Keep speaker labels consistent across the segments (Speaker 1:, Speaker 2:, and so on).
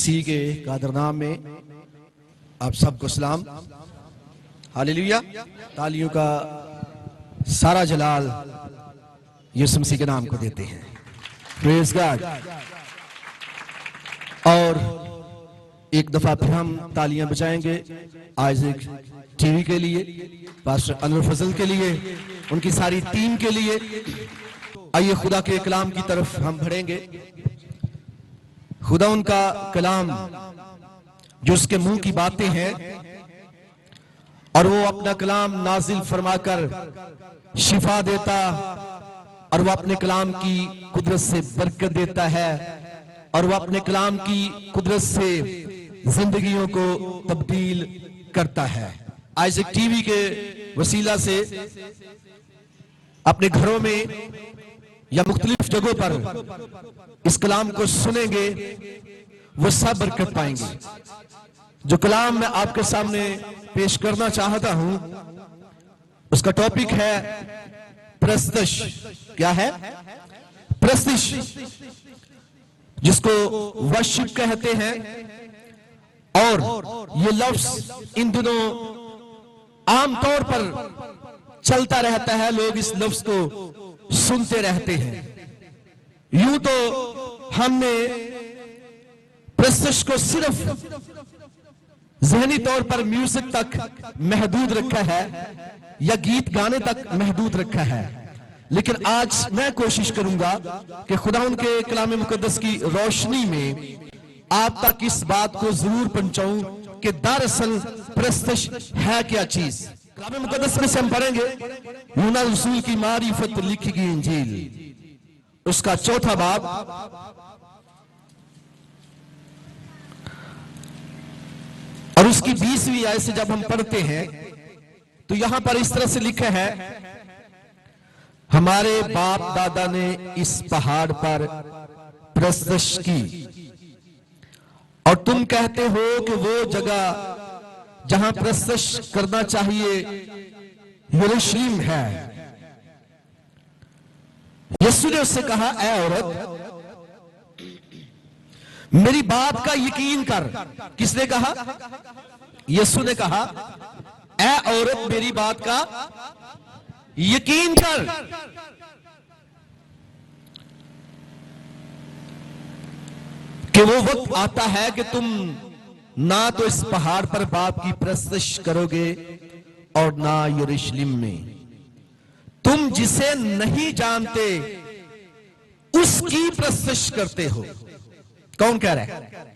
Speaker 1: मसीह के कादर नाम में आप सबको सलाम। हालेलुया। तालियों का सारा जलाल यीशु मसीह के नाम को देते हैं। Praise God. और एक दफा फिर हम तालियां बजाएंगे आइजैक टीवी के लिए, पास्टर अनवर फजल के लिए, उनकी सारी टीम के लिए। आइए खुदा के कलाम की तरफ हम बढ़ेंगे। खुदा उनका कलाम जो उसके मुंह की बातें हैं, और वो अपना कलाम नाजिल फरमाकर शिफा देता, और वो अपने कलाम की कुदरत से बरकत देता है, और वो अपने कलाम की कुदरत से जिंदगियों को तब्दील करता है। आइजैक टीवी के वसीला से अपने घरों में या मुख्तलिफ जगहों पर इस कलाम को सुनेंगे, वो सब बरकत पाएंगे। जो कलाम मैं आपके सामने पेश करना चाहता हूं, उसका टॉपिक है प्रस्तश। क्या है? प्रस्तश, जिसको वर्शिप कहते हैं। और ये लफ्ज इन दिनों आमतौर पर चलता रहता है, लोग इस लफ्ज को सुनते रहते हैं। यूं तो हमने प्रस्तश को सिर्फ ज़हनी तौर पर म्यूजिक तक महदूद रखा है या गीत गाने तक महदूद रखा है, लेकिन आज मैं कोशिश करूंगा कि खुदा उनके कलाम मुकद्दस की रोशनी में आप तक इस बात को जरूर पहुंचाऊं कि दरअसल प्रस्तश है क्या चीज। कलाम मुकद्दस में से हम पढ़ेंगे यूना रसूल की मारिफत लिखी गई इंजील, उसका 4था बाब और उसकी 20वीं आयत से जब हम पढ़ते हैं तो यहां पर इस तरह से लिखा है, हमारे बाप दादा ने इस पहाड़ पर प्रस्तश की, और तुम कहते हो कि वो जगह जहां प्रस्तश करना चाहिए यरूशलेम है। यीशु ने उससे कहा, ऐ औरत, मेरी बात का यकीन कर। किसने कहा? यीशु ने कहा, ऐ औरत, मेरी बात का यकीन कर। कि वो वक्त आता है कि तुम ना तो इस पहाड़ पर बाप की प्रस्तश करोगे और ना यरूशलेम में। तुम जिसे नहीं जानते उसकी प्रस्तश करते हो। कौन कह रहा है?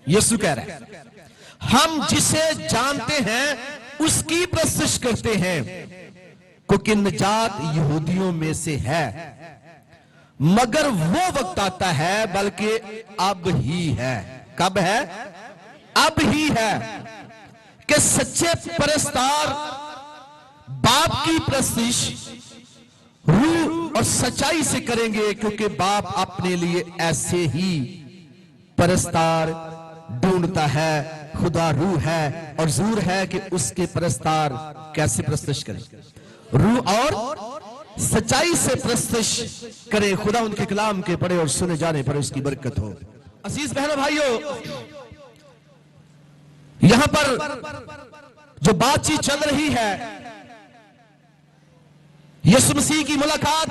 Speaker 1: यीशु कह रहा है, हम जिसे जानते हैं उसकी प्रस्तश करते हैं, क्योंकि निजात यहूदियों में से है। मगर वो वक्त आता है, बल्कि अब ही है। कब है? अब ही है कि सच्चे परस्तार बाप की प्रस्तश रूह और सच्चाई से करेंगे, क्योंकि बाप अपने लिए ऐसे ही परस्तार ढूंढता है। खुदा रूह है और जरूर है कि उसके परस्तार कैसे प्रस्तश करें? रूह और सच्चाई से प्रस्तश करें। खुदा उनके कलाम के पढ़े और सुने जाने पर उसकी बरकत हो। अजीज बहनों भाइयों, यहां पर जो बातचीत चल रही है, यीशु मसीह की मुलाकात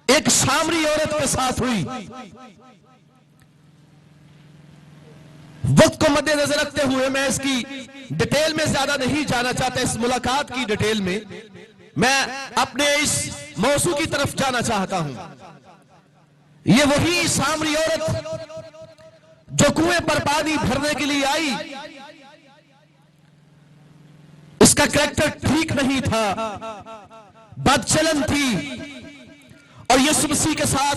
Speaker 1: एक सामरी औरत के साथ हुई। वक्त को मद्देनजर रखते हुए मैं इसकी डिटेल में ज्यादा नहीं जाना चाहता। इस मुलाकात की डिटेल में मैं अपने इस मौजू की तरफ जाना चाहता हूं। ये वही सामरी औरत जो कुएं पर पानी भरने के लिए आई, इसका कैरेक्टर ठीक नहीं था, बदचलन थी, और यीशु मसीह के साथ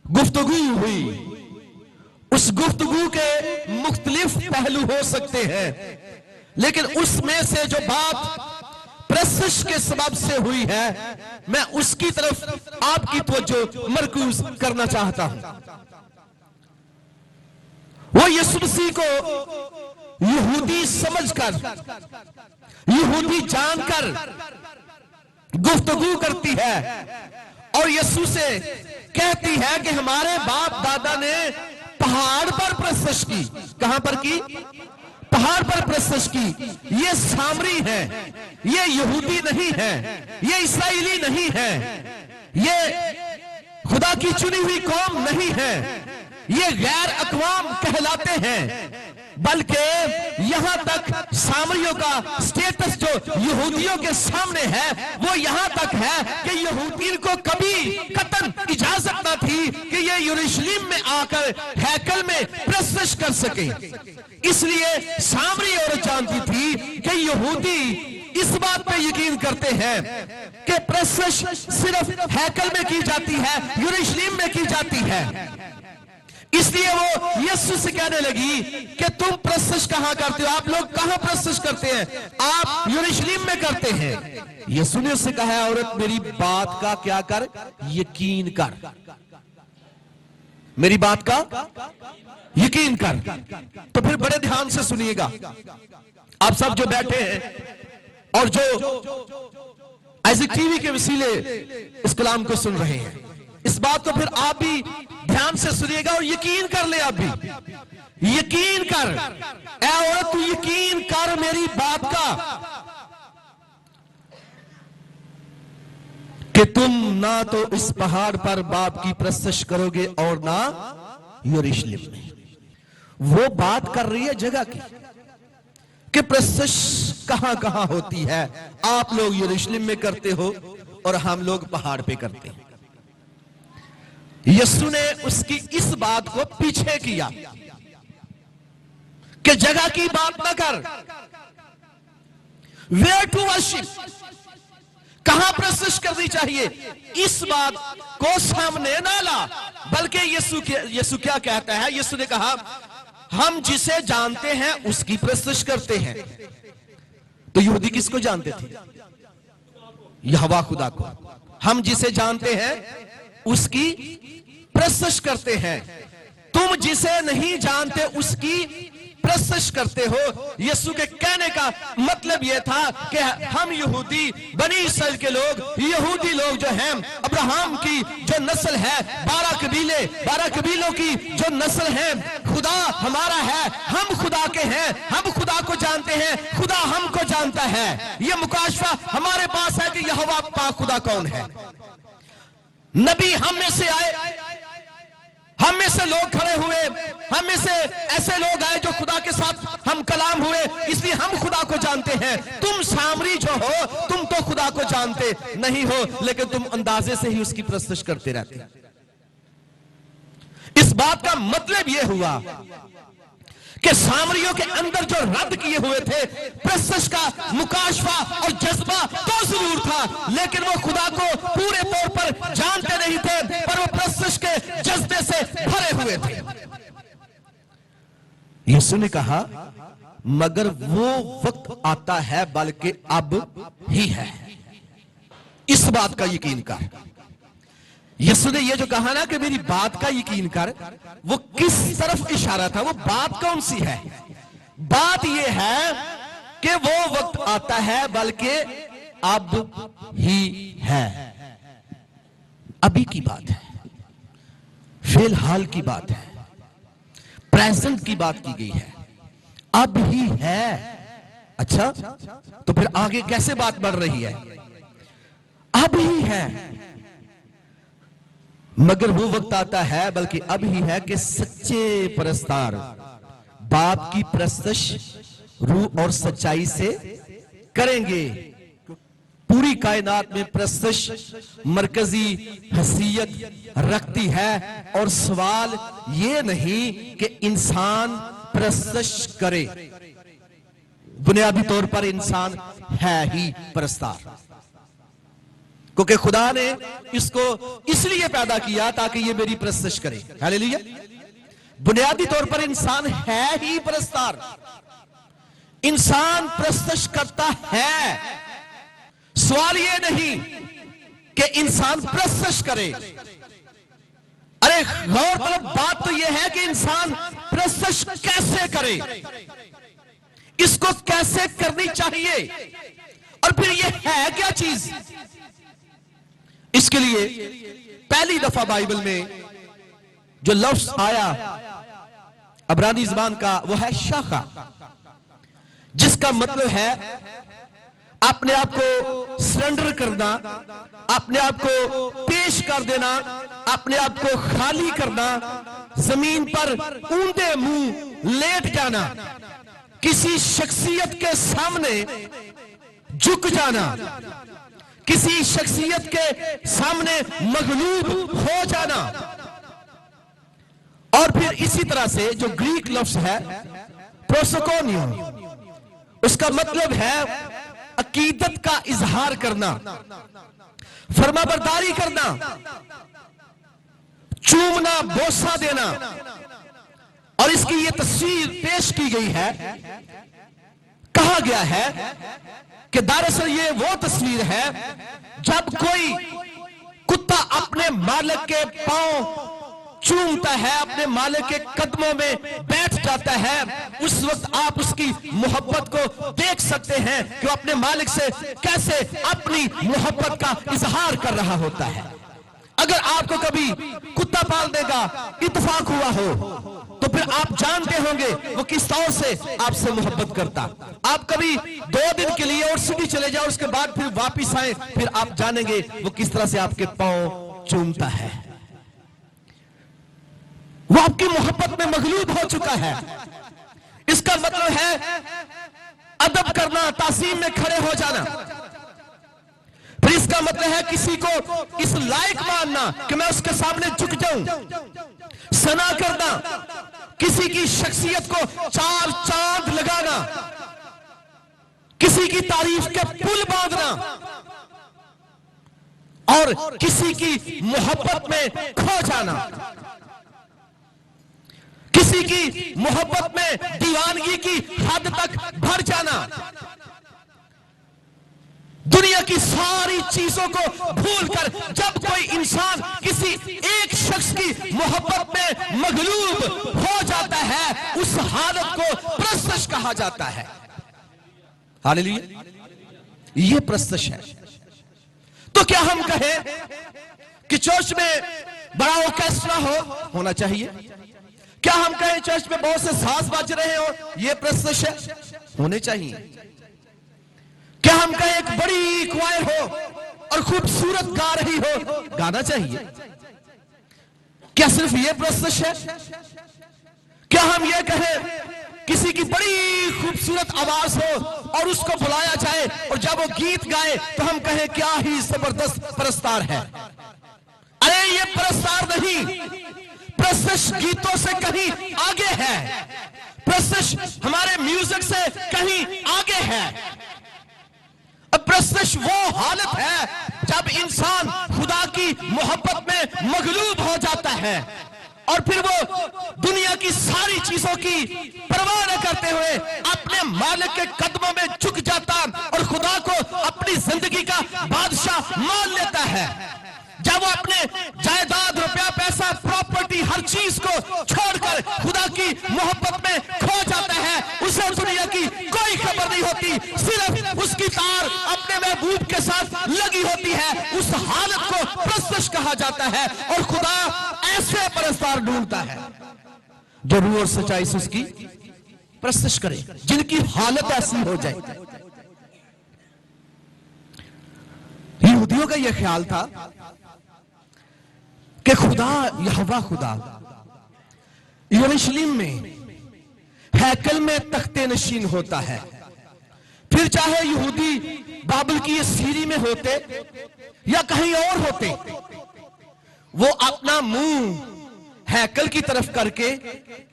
Speaker 1: गुफ्तगू हुई। उस गुफ्तगू के मुख्तलिफ पहलू हो सकते हैं, लेकिन उसमें से जो बात प्रस्तश के सबब से हुई है, मैं उसकी तरफ आपकी तवज्जो मरकूज करना चाहता हूं। वो यीशु मसीह को यहूदी समझकर, यहूदी जानकर गुफ्तगू करती है, और यीशु से कहती है कि हमारे बाप दादा ने पहाड़ पर प्रस्तश की। कहां पर की? पहाड़ पर प्रस्तश की। ये सामरी है, ये यहूदी नहीं है, ये इस्राएली नहीं है, ये खुदा की चुनी हुई कौम नहीं है, ये गैर अक़वाम कहलाते हैं। बल्कि यहां तक सामरियों का स्टेटस जो यहूदियों के सामने है वो यहां तक है कि यहूदियों को कभी कतन इजाजत ना थी कि ये यरूशलेम में आकर हैकल में प्रस्तश कर सके। इसलिए सामरी औरत जानती थी कि यहूदी इस बात पे यकीन करते हैं कि प्रस्तश सिर्फ हैकल में की जाती है, यरूशलेम में की जाती है। इसलिए वो यीशु से कहने लगी कि तुम प्रस्तश कहां करते हो? आप लोग कहां प्रस्तश करते हैं? आप यरूशलेम में करते हैं। यीशु ने उससे कहा, औरत मेरी बात का क्या कर? यकीन कर। मेरी बात का यकीन कर। तो फिर बड़े ध्यान से सुनिएगा, आप सब जो बैठे हैं और जो ऐसे टीवी के वसीले इस कलाम को सुन रहे हैं, इस बात को फिर आप भी ध्यान से सुनिएगा और यकीन कर ले। आप भी यकीन कर, ऐ औरत तू यकीन कर मेरी बात का कि तुम ना तो इस पहाड़ पर बाप की प्रस्तश करोगे और ना यरूशलेम में। वो बात कर रही है जगह की कि प्रस्तश कहां कहां होती है। आप लोग यरूशलेम में करते हो और हम लोग पहाड़ पे करते हैं। यीशु ने उसकी इस बात को पीछे किया कि जगह की बात न कर, वेयर टू वर्शिप, कहां प्रस्तश करनी चाहिए, इस बात को सामने ना ला। बल्कि यीशु क्या कहता है? यीशु ने कहा हम जिसे जानते हैं उसकी प्रस्तश करते हैं। तो यहूदी किसको जानते थे? यहोवा खुदा को। हम जिसे जानते हैं उसकी प्रस्तश करते हैं, तुम जिसे नहीं जानते उसकी प्रस्तश करते हो। यीशु के कहने का मतलब यह था कि हम यहूदी बनी इस्राएल के लोग, यहूदी लोग जो हैं, अब्राहम की जो नस्ल है, 12 कबीलों की जो नस्ल है, खुदा हमारा है, हम खुदा के हैं, हम खुदा को जानते हैं, खुदा हमको जानता है। यह मुकाशफा हमारे पास है कि यहोवा पाक खुदा कौन है। नबी हम में से आए, हम में से लोग खड़े हुए, हम में से ऐसे लोग आए जो खुदा के साथ हम कलाम हुए, इसलिए हम खुदा को जानते हैं। तुम सामरी जो हो, तुम तो खुदा को जानते नहीं हो, लेकिन तुम अंदाजे से ही उसकी प्रस्तश करते रहते। इस बात का मतलब यह हुआ कि सामरियों के अंदर जो रद्द किए हुए थे प्रस्तश का मुकाशफा और जज्बा तो जरूर था, लेकिन वो खुदा को पूरे तौर पर जानते नहीं थे, पर वो प्रस्तश के जज्बे से भरे हुए थे। यीशु ने कहा मगर वो वक्त आता है, बल्कि अब ही है, इस बात का यकीन कर। यीशु ने ये जो कहा ना कि मेरी बात का यकीन कर, वो किस तरफ इशारा था? वो बात कौन सी है? बात ये है कि वो वक्त आता है, बल्कि अब ही है। अभी की बात है, फिलहाल की बात है, प्रेजेंट की बात की गई है, अब ही है। अच्छा, तो फिर आगे कैसे बात बढ़ रही है? अब ही है, मगर वो वक्त आता है, बल्कि अब ही है कि सच्चे परस्तार बाप की प्रस्तश रूह और सच्चाई से करेंगे। पूरी कायनात में प्रस्तश मरकजी हैसियत रखती है, और सवाल ये नहीं कि इंसान प्रस्तश करे, बुनियादी तौर पर इंसान है ही परस्तार, क्योंकि खुदा ने इसको इसलिए पैदा किया ताकि ये मेरी प्रस्तश करे। हालेलुया। बुनियादी तौर पर इंसान है ही परस्तार, इंसान प्रस्तश करता है। सवाल ये नहीं कि इंसान प्रस्तश करे, अरे गौरतलब बात तो यह है कि इंसान प्रस्तश कैसे करे, इसको कैसे करनी चाहिए, और फिर यह है क्या चीज। इसके लिए पहली दफा बाइबल में जो लफ्ज आया अबरानी ज़बान का वो है शाखा, जिसका मतलब है अपने आप को सरेंडर करना, अपने आप को पेश कर देना, अपने आप को खाली करना, जमीन पर ऊंधे मुंह लेट जाना, किसी शख्सियत के सामने झुक जाना, किसी शख्सियत के सामने मगलूब हो जाना। और फिर इसी तरह से जो ग्रीक लफ्ज है प्रोसोकोनियो, उसका मतलब है अकीदत का इजहार करना, फरमाबरदारी करना, चूमना, बोसा देना। और इसकी यह तस्वीर पेश की गई है, कहा गया है कि दरअसल ये वो तस्वीर है जब कोई कुत्ता अपने मालिक के पांव चूमता है, अपने मालिक के कदमों में बैठ जाता है, उस वक्त आप उसकी मोहब्बत को देख सकते हैं कि वो अपने मालिक से कैसे अपनी मोहब्बत का इजहार कर रहा होता है। अगर आपको कभी कुत्ता पालने का इत्तेफाक हुआ हो तो फिर आप जानते होंगे वो किस तौर से आपसे मोहब्बत करता। आप कभी 2 दिन के लिए और सिटी चले जाओ, उसके बाद फिर वापिस आए, फिर आप जानेंगे वो किस तरह से आपके पांव चूमता है। वो आपकी मोहब्बत में मगलूब हो चुका है। इसका मतलब है अदब करना, तासीम में खड़े हो जाना। फिर इसका मतलब है किसी को इस लायक मानना कि मैं उसके सामने झुक जाऊं, सना करना, किसी की शख्सियत को 4 चांद लगाना, किसी की तारीफ के पुल बांधना और किसी की मोहब्बत में खो जाना, किसी की मोहब्बत में दीवानगी की हद तक भर जाना, दुनिया की सारी चीजों को भूलकर जब कोई इंसान किसी एक शख्स की मोहब्बत में मगलूब हो जाता है, उस हालत को प्रस्तश कहा जाता है। हालेलुया, ये प्रस्तश है। तो क्या हम कहें कि चर्च में बड़ा ऑर्केस्ट्रा होना चाहिए? क्या हम कहें चर्च में बहुत से साज बज रहे हो, ये प्रस्तश है? होने चाहिए। क्या हम कहें एक बड़ी क्वायर हो और खूबसूरत गा रही हो, गाना चाहिए? क्या सिर्फ ये प्रस्तश है? क्या हम ये कहें किसी की बड़ी खूबसूरत आवाज हो और उसको बुलाया जाए और जब वो गीत गाए तो हम कहें क्या ही जबरदस्त परस्तार है? अरे ये परस्तार नहीं, प्रस्तश गीतों से कहीं आगे है, प्रस्तश हमारे म्यूजिक से कहीं आगे है। प्रस्तश वो हालत है जब इंसान खुदा की मोहब्बत में मगलूब हो जाता है और फिर वो दुनिया की सारी चीजों की परवाह न करते हुए अपने मालिक के कदमों में झुक जाता और खुदा को अपनी जिंदगी का बादशाह मान लेता है। जब वो अपने जायदाद, रुपया, पैसा, प्रॉपर्टी, हर चीज को छोड़कर खुदा की मोहब्बत में खो जाता है, उसे दुनिया की कोई खबर नहीं होती, सिर्फ उसकी तार अपने महबूब के साथ लगी होती है। उस हालत को प्रस्तश कहा जाता है और खुदा ऐसे परस्तार ढूंढता है जो रूह और सच्चाई से उसकी प्रस्तश करे, जिनकी हालत ऐसी हो जाए। यहूदियों का यह ख्याल था कि खुदा, यहोवा खुदा यरूशलेम में हैकल में तख्ते नशीन होता है। फिर चाहे यहूदी बाबुल की सीरी में होते या कहीं और होते, वो अपना मुंह हैकल की तरफ करके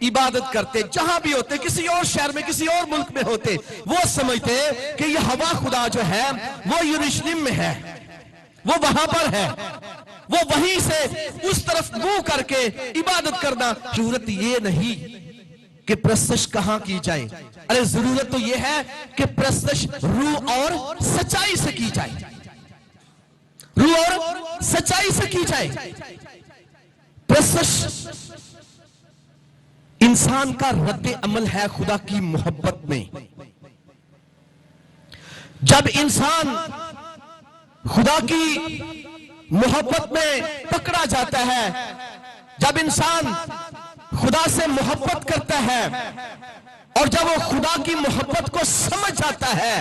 Speaker 1: इबादत करते। जहां भी होते, किसी और शहर में, किसी और मुल्क में होते, वो समझते कि यह हवा खुदा जो है वो यरूशलेम में है, वो वहां पर है, वो वहीं से उस तरफ मुंह करके इबादत करना। जरूरत ये नहीं कि प्रस्तश कहां की जाए, अरे जरूरत तो यह है कि प्रस्तश रूह और सच्चाई से की जाए, रूह और सच्चाई से की जाए। प्रस्तश इंसान का रद्द अमल है खुदा की मोहब्बत में। जब इंसान खुदा की मोहब्बत में पकड़ा जाता है, जब इंसान खुदा से मोहब्बत करता है और जब वो खुदा की मोहब्बत को समझ जाता है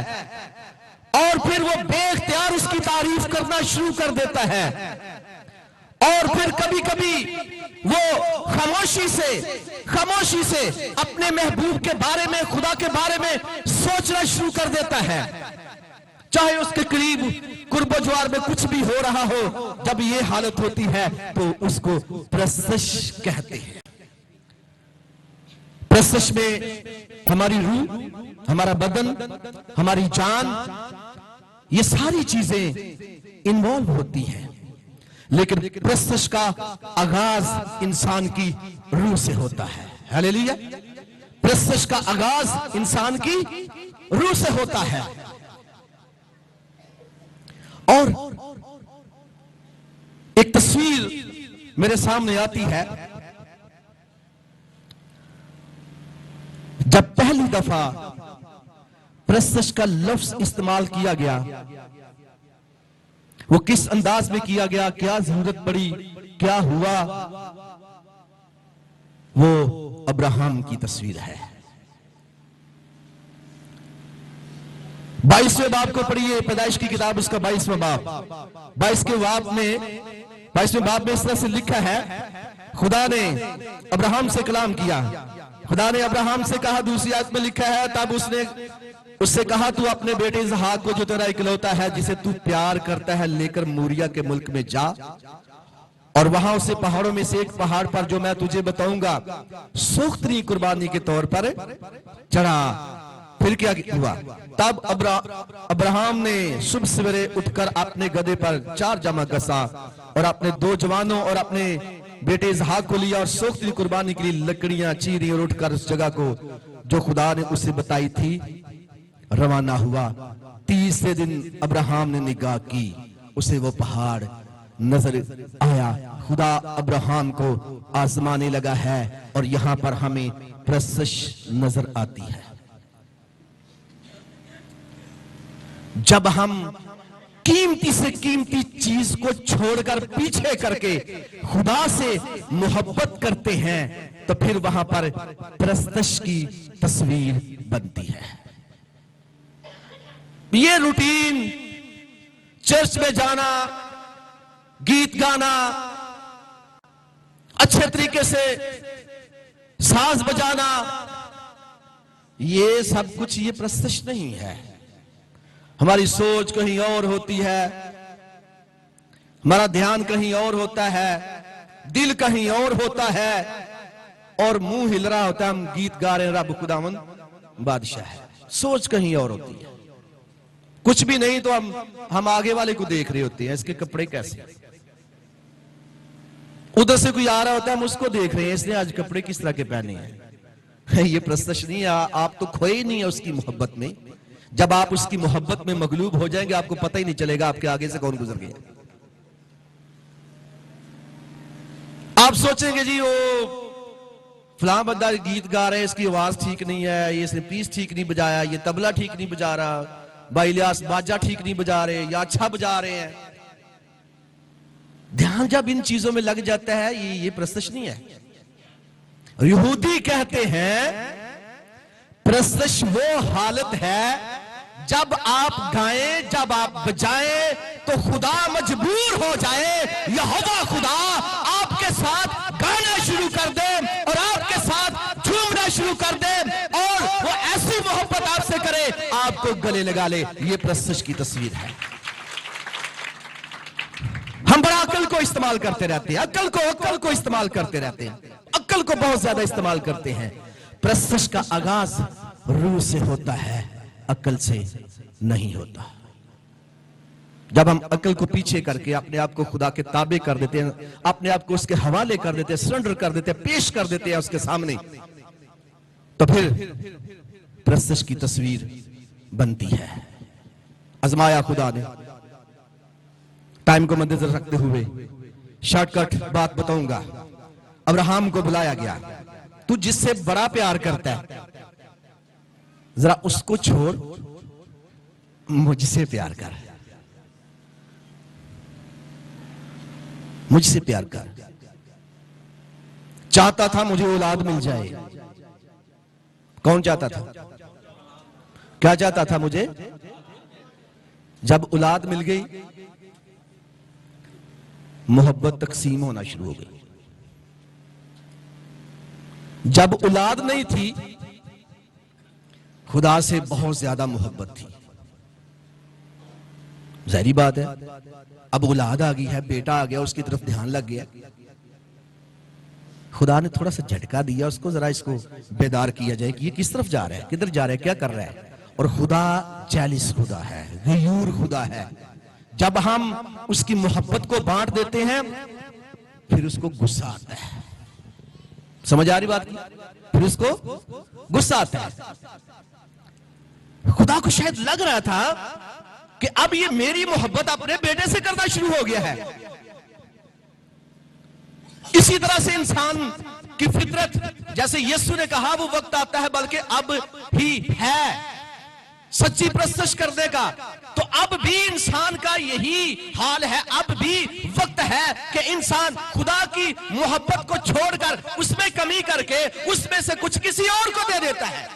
Speaker 1: और फिर वो बेख्तियार उसकी तारीफ करना शुरू कर देता है, और फिर कभी कभी वो खामोशी से अपने महबूब के बारे में, खुदा के बारे में सोचना शुरू कर देता है, चाहे उसके करीब कुर्बो ज्वार में कुछ भी हो रहा हो। जब ये हालत होती है तो उसको प्रस्तश कहते हैं। प्रस्तश में हमारी रूह, हमारा बदन, हमारी जान, ये सारी चीजें इन्वॉल्व होती हैं, लेकिन प्रस्तश का आगाज इंसान की रूह से होता है। हालेलुया। प्रस्तश का आगाज इंसान की रूह से होता है। और एक तस्वीर मेरे सामने आती है, जब पहली दफा प्रस्तश का लफ्ज इस्तेमाल किया गया, वो किस अंदाज में किया गया, क्या जरूरत पड़ी, क्या हुआ, वो अब्राहम की तस्वीर है। 22वें बाब को पढ़िए, पैदाइश की किताब उसका 22वां बाब। 22वें बाब में इस तरह से लिखा है, खुदा ने अब्राहम से कलाम किया। खुदा ने अब्राहम से कहा, दूसरी आयत में लिखा है, तब उसने उससे कहा, तू अपने बेटे इसहाक को जो तेरा इकलौता है, जिसे तू प्यार करता है, लेकर मूरिया के मुल्क में जा और वहां उसे पहाड़ों में से एक पहाड़ पर जो मैं तुझे बताऊंगा सूखतरी कुर्बानी के तौर पर चढ़ा। फिर क्या हुआ? तब अब्राहम ने सुबह सवेरे उठकर अपने गधे पर 4 जमा कसा और अपने 2 जवानों और अपने बेटे इसहाक को लिया और सूखतरी कुर्बानी के लिए लकड़ियां चीरी और उठकर उस जगह को जो खुदा ने उसे बताई थी रवाना हुआ। 30वें दिन अब्राहम ने निगाह की, उसे वो पहाड़ नजर आया। खुदा अब्राहम को आजमाने लगा है और यहां पर हमें प्रस्तश नजर आती है। जब हम कीमती से कीमती चीज को छोड़कर पीछे करके खुदा से मोहब्बत करते हैं तो फिर वहां पर प्रस्तश की तस्वीर बनती है। ये रूटीन, चर्च में जाना, गीत गाना, अच्छे तरीके से साज बजाना, ये सब कुछ ये प्रस्तश नहीं है। हमारी सोच कहीं और होती है, हमारा ध्यान कहीं और होता है, दिल कहीं और होता है और मुंह हिल रहा होता है, हम गीत गा रहे हैं, रब खुदावन बादशाह है। सोच कहीं और होती है। कुछ भी नहीं तो हम आगे वाले को देख रहे होते हैं, इसके कपड़े कैसे, उधर से कोई आ रहा होता है, हम उसको देख रहे हैं, इसने आज कपड़े किस तरह के पहने हैं। ये प्रस्तश नहीं है। आप तो खोए ही नहीं है उसकी मोहब्बत में। जब आप उसकी मोहब्बत में मगलूब हो जाएंगे, आपको पता ही नहीं चलेगा आपके आगे से कौन गुजर गया। आप सोचेंगे जी वो फलां बंदा गीत गा रहे हैं, इसकी आवाज ठीक नहीं है, ये इसने पीस ठीक नहीं बजाया, ये तबला ठीक नहीं बजा रहा, भाई इलियास बाजा ठीक नहीं बजा रहे या अच्छा बजा रहे हैं। ध्यान जब इन चीजों में लग जाता है, ये प्रस्तश नहीं है। यहूदी कहते हैं प्रस्तश वो हालत है जब आप गाएं, जब आप बजाएं तो खुदा मजबूर हो जाए, यहोवा खुदा आपके साथ गाना शुरू कर दे और आपके साथ झूमना शुरू कर दे और वो ऐसी मोहब्बत आपसे करे, आपको गले लगा ले। ये प्रस्तश की तस्वीर है। हम बड़ा अक्ल को इस्तेमाल करते रहते हैं, अक्ल को इस्तेमाल करते रहते हैं, अक्ल को बहुत ज्यादा इस्तेमाल करते हैं। प्रस्तश का आगाज रूह से होता है, अक्ल से नहीं होता। जब हम अक्ल को पीछे करके अपने आप को खुदा के ताबे कर देते हैं, अपने आप को उसके हवाले कर देते हैं, सरेंडर कर देते हैं, पेश कर देते हैं उसके सामने, तो फिर प्रस्तश की तस्वीर बनती है। आजमाया खुदा ने। टाइम को मद्देनजर रखते हुए शॉर्टकट बात बताऊंगा। अब्राहम को बुलाया गया, तू जिससे बड़ा प्यार करता है जरा उसको छोड़, मुझसे प्यार कर, मुझसे प्यार कर। चाहता था मुझे औलाद मिल जाए। कौन चाहता था? क्या चाहता था मुझे? जब औलाद मिल गई, मोहब्बत तकसीम होना शुरू हो गई। जब औलाद नहीं थी, खुदा से बहुत ज्यादा मोहब्बत थी। जाहिर बात है, अब औलाद आ गई है, बेटा आ गया, उसकी तरफ ध्यान लग गया। खुदा ने थोड़ा सा झटका दिया उसको, जरा इसको बेदार किया जाए कि ये किस तरफ जा रहा है, किधर जा रहा है, क्या कर रहा है। और खुदा जेलिस खुदा है, गयूर खुदा है। जब हम उसकी मोहब्बत को बांट देते हैं, फिर उसको गुस्सा आता है। समझ आ रही बात की? फिर उसको गुस्सा आता है। खुदा को शायद लग रहा था कि अब ये मेरी मोहब्बत अपने बेटे से करना शुरू हो गया है। इसी तरह से इंसान की फितरत, जैसे यीशु ने कहा वो वक्त आता है, बल्कि अब ही है सच्ची परस्तिश करने का, तो अब भी इंसान का यही हाल है। अब भी वक्त है कि इंसान खुदा की मोहब्बत को छोड़कर, उसमें कमी करके, उसमें से कुछ किसी और को दे देता है।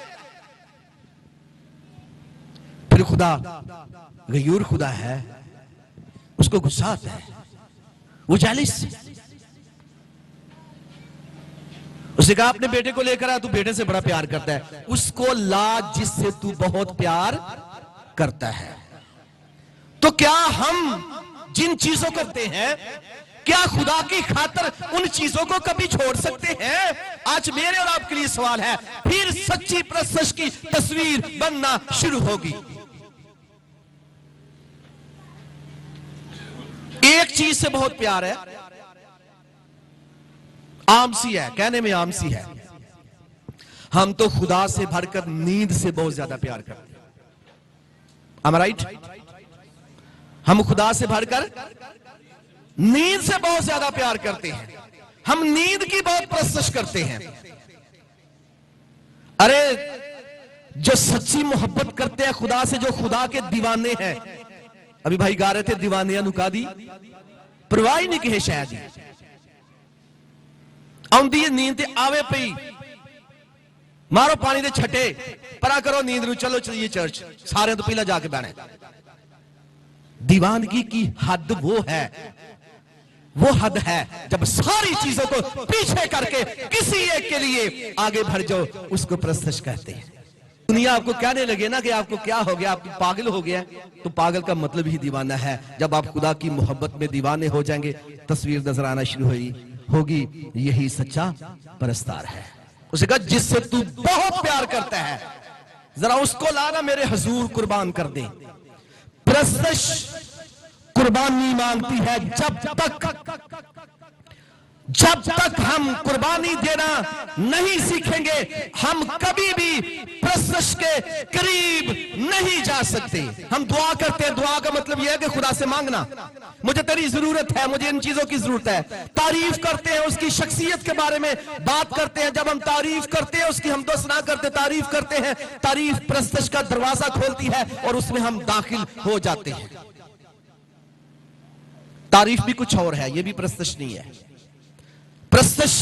Speaker 1: फिर खुदा गयूर खुदा है, उसको गुस्सा आता है, वो जेलिस। उसने कहा अपने बेटे को लेकर आ, तू बेटे से बड़ा प्यार करता है, उसको ला जिससे तू बहुत प्यार करता है। तो क्या हम जिन चीजों करते हैं, क्या खुदा की खातर उन चीजों को कभी छोड़ सकते हैं? आज मेरे और आपके लिए सवाल है। फिर सच्ची परस्तिश की तस्वीर बनना शुरू होगी। एक चीज से बहुत प्यार है, आम सी है, कहने में आम सी है। हम तो खुदा से भरकर नींद से बहुत ज्यादा प्यार करते हैं। Am I right? हम खुदा से भरकर नींद से बहुत ज्यादा प्यार करते हैं। हम नींद की बहुत परस्तिश करते हैं। अरे जो सच्ची मोहब्बत करते हैं खुदा से, जो खुदा के दीवाने हैं, अभी भाई गा रहे थे, दीवानिया नुका दी परवाह नहीं किए शायद आउंदी है नींद आवे पई, मारो पानी दे छटे, परा करो नींद नु, चलो चलिए चर्च, सारे तो पहला जाके बहना। दीवानगी की हद वो है, वो हद है जब सारी चीजों को पीछे करके किसी एक के लिए आगे बढ़ जाओ, उसको परस्तिश कहते हैं। दुनिया आपको कहने लगे ना कि आपको क्या हो गया, आप पागल हो गया, तो पागल का मतलब ही दीवाना है। जब आप खुदा की मोहब्बत में दीवाने हो जाएंगे, तस्वीर नजर आना शुरू होगी, यही सच्चा परस्तार है। उसे कहा जिससे तू बहुत प्यार करता है, जरा उसको लाना मेरे हुजूर कुर्बान कर दे। परस्तिश कुर्बानी मांगती है। जब तक हम कुर्बानी देना नहीं सीखेंगे, हम कभी भी परस्तिश के करीब नहीं जा सकते। हम दुआ करते हैं, दुआ का मतलब यह है कि खुदा से मांगना, मुझे तेरी जरूरत है, मुझे इन चीजों की जरूरत है। तारीफ करते हैं, उसकी शख्सियत के बारे में बात करते हैं। जब हम तारीफ करते हैं उसकी, हम दोस्त ना करते, तारीफ करते हैं, तारीफ परस्तिश का दरवाजा खोलती है और उसमें हम दाखिल हो जाते हैं। तारीफ भी कुछ और है, यह भी परस्तिश नहीं है। परस्तिश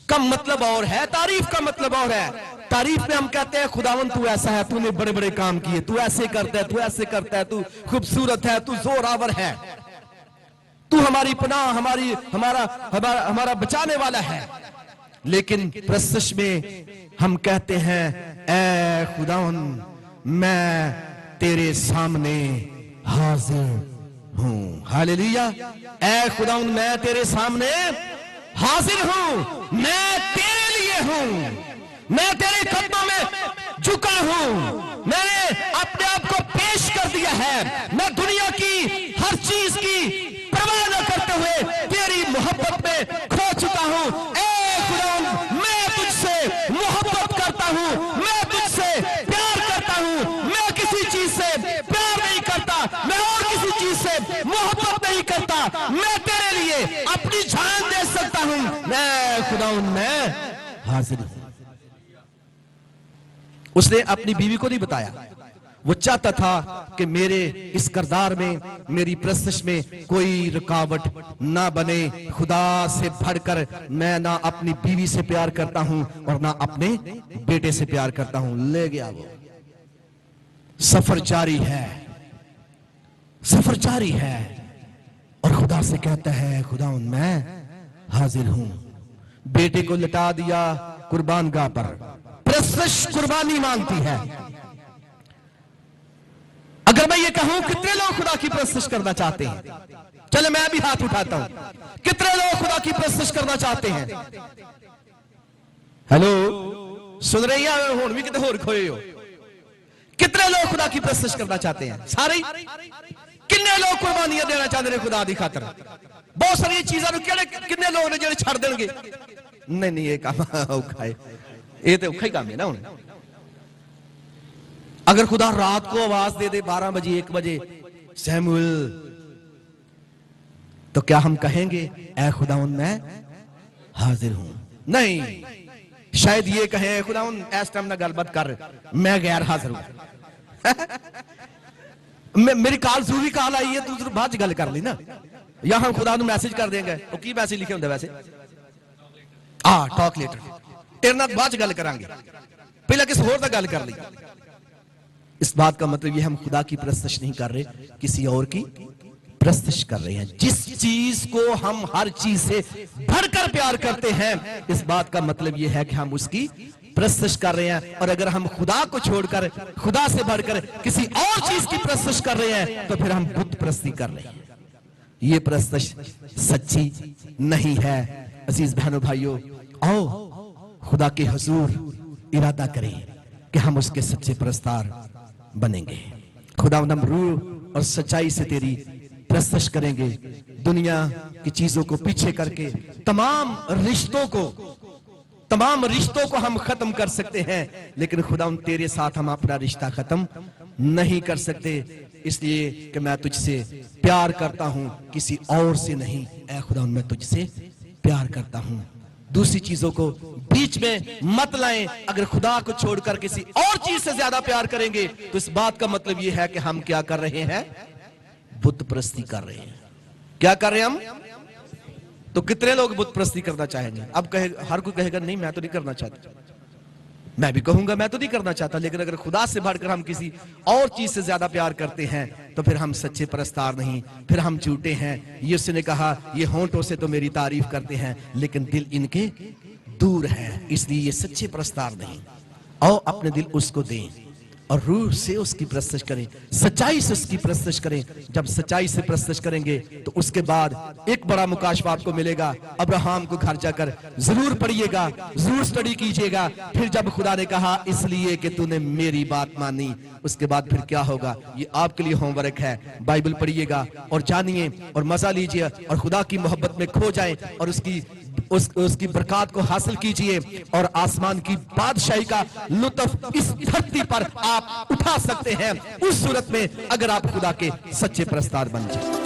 Speaker 1: का मतलब और है, तारीफ का मतलब और है। तारीफ में हम कहते हैं खुदावन तू ऐसा है, तूने बड़े बड़े काम किए, तू ऐसे करता है, तू ऐसे करता है, तू खूबसूरत है, तू जोरावर है, तू हमारी पनाह, हमारा बचाने वाला है। लेकिन परस्तिश में हम कहते हैं ऐ खुदावन मैं तेरे सामने हाजिर हूं। हालेलुया। ऐ खुदावन मैं तेरे सामने हाजिर हूं, मैं तेरे लिए हूं, मैं तेरे कदमों में झुका हूं, मैंने अपने आप को पेश कर दिया है। मैं दुनिया की हर चीज की परवाह न करते हुए तेरी मोहब्बत में खो चुका हूं। ऐ खुदावन मैं तुझसे मोहब्बत करता हूं, मैं तुझसे प्यार करता हूं, मैं किसी चीज से प्यार नहीं करता, मैं और किसी चीज से मोहब्बत नहीं करता, मैं तेरे लिए अपनी जान दे सकता हूं। मैं खुदावन मैं हाजिर हूं। उसने अपनी बीवी को नहीं बताया, वो चाहता था कि मेरे इस किरदार में, मेरी प्रस्तुति में कोई रुकावट ना बने। खुदा से बढ़कर मैं ना अपनी बीवी से प्यार करता हूं और ना अपने बेटे से प्यार करता हूं। ले गया वो। सफर जारी है, सफर जारी है, और खुदा से कहता है खुदा मैं हाजिर हूं। बेटे को लटा दिया कुर्बान गाह पर। प्रस्तुति कुर्बानी मांगती है। अगर मैं ये कहूं कितने लोग खुदा की प्रस्तुति करना चाहते हैं, चले मैं भी हाथ उठाता हूं, कितने लोग खुदा की प्रस्तुति करना चाहते हैं? हेलो, सुन रही हैं? हुण भी किते होर खोए हो? कितने लोग खुदा की प्रस्तुति करना चाहते हैं? सारे ही? कितने लोग कुर्बानियां देना चाहते हैं खुदा दी खातर? बहुत सारी चीजों कितने लोग ने जो छड़ देंगे? नहीं नहीं, ये काम औखा है, ये तो औखा ही काम है ना। हुण अगर खुदा रात को आवाज दे दे 12 बजे 1 बजे, सैमुअल, तो क्या हम कहेंगे ऐ खुदावन मैं हाजिर हूं? नहीं, शायद ये कहें खुदावन इस टाइम ना गलबात कर, मैं गैर हाजिर हूं। मेरी कॉल जरूरी कॉल आई है, तू बाद गल कर ली ना, या हम खुदा नूं मैसेज कर देंगे। वो की मैसेज लिखे होंगे वैसे? टॉक लेटर, तेरे नाल बाद गल करांगे, पहले किसी होर दा गल कर ली। इस बात का मतलब ये हम खुदा की प्रस्तुति नहीं कर रहे, किसी और की प्रस्तुति कर रहे हैं। जिस चीज को हम हर चीज से बढ़कर प्यार करते हैं, इस बात का मतलब ये है कि हम उसकी प्रस्तुति कर रहे हैं। और अगर हम खुदा को छोड़कर, खुदा से बढ़कर किसी और चीज की प्रस्तुति कर रहे हैं, तो फिर हम बुत प्रस्ती कर रहे हैं। ये प्रस्तुति सच्ची नहीं है। अजीज बहनों भाइयों, आओ खुदा के हुजूर इरादा करें कि हम उसके सच्चे प्रस्तार बनेंगे। खुदा हम रूह और सच्चाई से तेरी प्रस्तुति करेंगे। दुनिया की चीजों को पीछे करके तमाम रिश्तों को हम खत्म कर सकते हैं, लेकिन खुदा तेरे साथ हम अपना रिश्ता खत्म नहीं कर सकते, इसलिए कि मैं तुझसे प्यार करता हूं, किसी और से नहीं। ऐ खुदा मैं तुझसे प्यार करता हूं। दूसरी चीजों को बीच में मत लाएं। अगर खुदा को छोड़कर किसी और चीज से ज्यादा प्यार करेंगे, तो इस बात का मतलब यह है कि हम क्या कर रहे हैं? बुत प्रस्ती कर रहे हैं। क्या कर रहे हैं हम? तो कितने लोग बुत प्रस्ती करना चाहेंगे? अब हर कोई कहेगा नहीं मैं तो नहीं करना चाहता। मैं भी कहूंगा मैं तो नहीं करना चाहता, लेकिन अगर खुदा से बढ़कर हम किसी और चीज से ज्यादा प्यार करते हैं, तो फिर हम सच्चे परस्तार नहीं, फिर हम झूठे हैं। यीशु ने कहा ये होंठों से तो मेरी तारीफ करते हैं, लेकिन दिल इनके दूर है, इसलिए ये सच्चे परस्तार नहीं। आओ अपने दिल उसको दें और रूह से उसकी प्रस्तुति करें, सच्चाई से उसकी प्रस्तुति करें। जब सच्चाई से प्रस्तुति करेंगे तो उसके बाद एक बड़ा मुकाशवा आपको मिलेगा। अब्राहम को घर जाकर जरूर पढ़िएगा, जरूर स्टडी कीजिएगा। फिर जब खुदा ने कहा इसलिए कि तूने मेरी बात मानी, उसके बाद फिर क्या होगा, ये आपके लिए होमवर्क है। बाइबल पढ़िएगा और जानिए और मजा लीजिए और खुदा की मोहब्बत में खो जाए और उसकी बरकत को हासिल कीजिए और आसमान की बादशाही का लुत्फ इस धरती पर आप उठा सकते हैं, उस सूरत में अगर आप खुदा के सच्चे प्रस्तार बन जाए।